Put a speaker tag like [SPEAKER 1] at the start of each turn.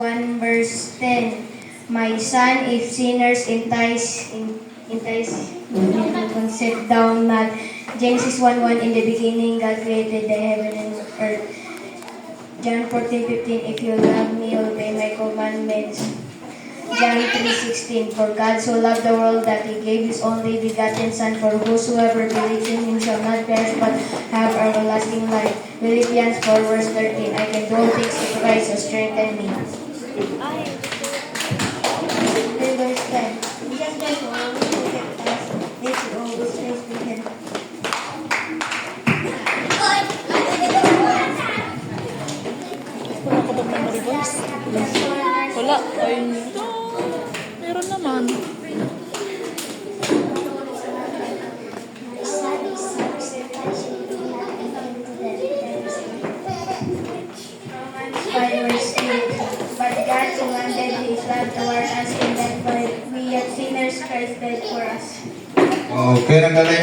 [SPEAKER 1] 1 verse 10. My son, if sinners entice into concept down not. Genesis 1:1, in the beginning God created the heaven and earth. John 14:15, if you love me, obey my commandments. John 3:16, for God so loved the world that he gave his only begotten Son, for whosoever believes in him shall not perish but have everlasting life. Philippians 4 verse 13, I can do all things through Christ who strengthens me. Verse 10, Jesus Christ will always protect us. This will always praise be him.
[SPEAKER 2] Wala ka ba memory verse? Wala. Ayun ito. Meron naman.
[SPEAKER 1] But God commanded his love toward us in that we yet sinners Christ died for us.
[SPEAKER 3] Okay, nagaling.